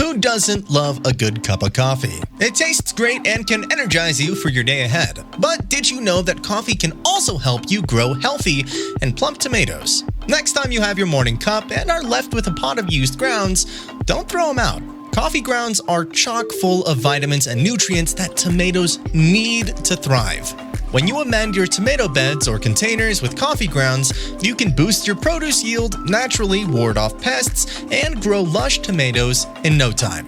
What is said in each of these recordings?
Who doesn't love a good cup of coffee? It tastes great and can energize you for your day ahead. But did you know that coffee can also help you grow healthy and plump tomatoes? Next time you have your morning cup and are left with a pot of used grounds, don't throw them out. Coffee grounds are chock full of vitamins and nutrients that tomatoes need to thrive. When you amend your tomato beds or containers with coffee grounds, you can boost your produce yield, naturally ward off pests, and grow lush tomatoes in no time.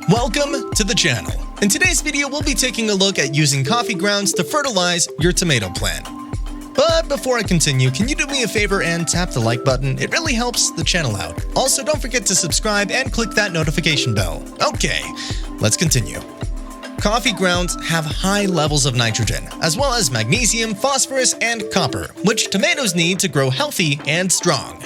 Welcome to the channel. In today's video, we'll be taking a look at using coffee grounds to fertilize your tomato plant. But before I continue, can you do me a favor and tap the like button? It really helps the channel out. Also, don't forget to subscribe and click that notification bell. Okay, let's continue. Coffee grounds have high levels of nitrogen, as well as magnesium, phosphorus, and copper, which tomatoes need to grow healthy and strong.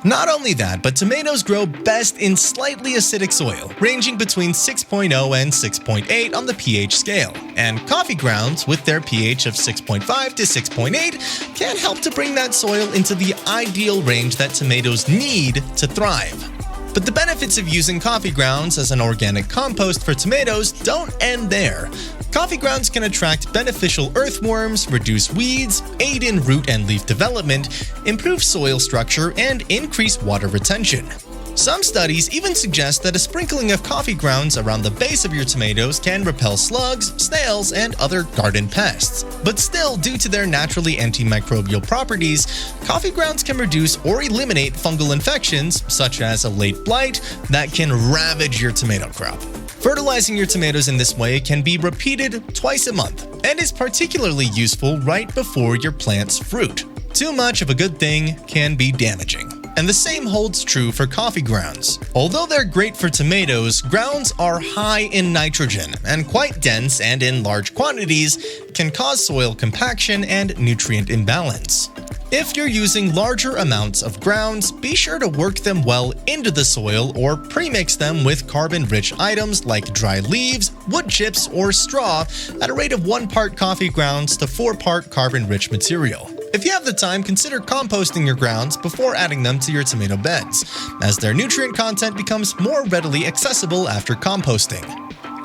Not only that, but tomatoes grow best in slightly acidic soil, ranging between 6.0 and 6.8 on the pH scale. And coffee grounds, with their pH of 6.5 to 6.8, can help to bring that soil into the ideal range that tomatoes need to thrive. But the benefits of using coffee grounds as an organic compost for tomatoes don't end there. Coffee grounds can attract beneficial earthworms, reduce weeds, aid in root and leaf development, improve soil structure, and increase water retention. Some studies even suggest that a sprinkling of coffee grounds around the base of your tomatoes can repel slugs, snails, and other garden pests. But still, due to their naturally antimicrobial properties, coffee grounds can reduce or eliminate fungal infections, such as a late blight, that can ravage your tomato crop. Fertilizing your tomatoes in this way can be repeated twice a month and is particularly useful right before your plant's fruit. Too much of a good thing can be damaging. And the same holds true for coffee grounds. Although they're great for tomatoes, grounds are high in nitrogen and quite dense, and in large quantities can cause soil compaction and nutrient imbalance. If you're using larger amounts of grounds, be sure to work them well into the soil or premix them with carbon-rich items like dry leaves, wood chips, or straw at a rate of 1 part coffee grounds to 4 part carbon-rich material. If you have the time, consider composting your grounds before adding them to your tomato beds, as their nutrient content becomes more readily accessible after composting.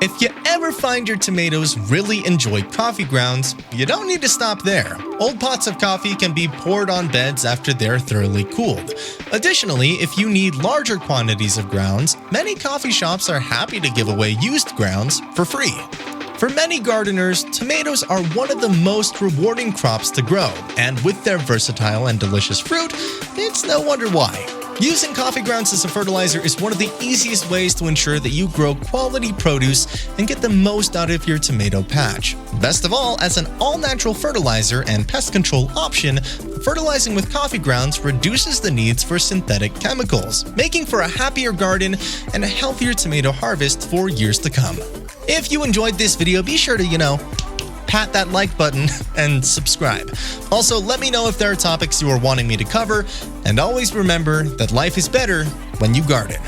If you ever find your tomatoes really enjoy coffee grounds, you don't need to stop there. Old pots of coffee can be poured on beds after they're thoroughly cooled. Additionally, if you need larger quantities of grounds, many coffee shops are happy to give away used grounds for free. For many gardeners, tomatoes are one of the most rewarding crops to grow, and with their versatile and delicious fruit, it's no wonder why. Using coffee grounds as a fertilizer is one of the easiest ways to ensure that you grow quality produce and get the most out of your tomato patch. Best of all, as an all-natural fertilizer and pest control option, fertilizing with coffee grounds reduces the needs for synthetic chemicals, making for a happier garden and a healthier tomato harvest for years to come. If you enjoyed this video, be sure to, pat that like button and subscribe. Also, let me know if there are topics you are wanting me to cover, and always remember that life is better when you garden.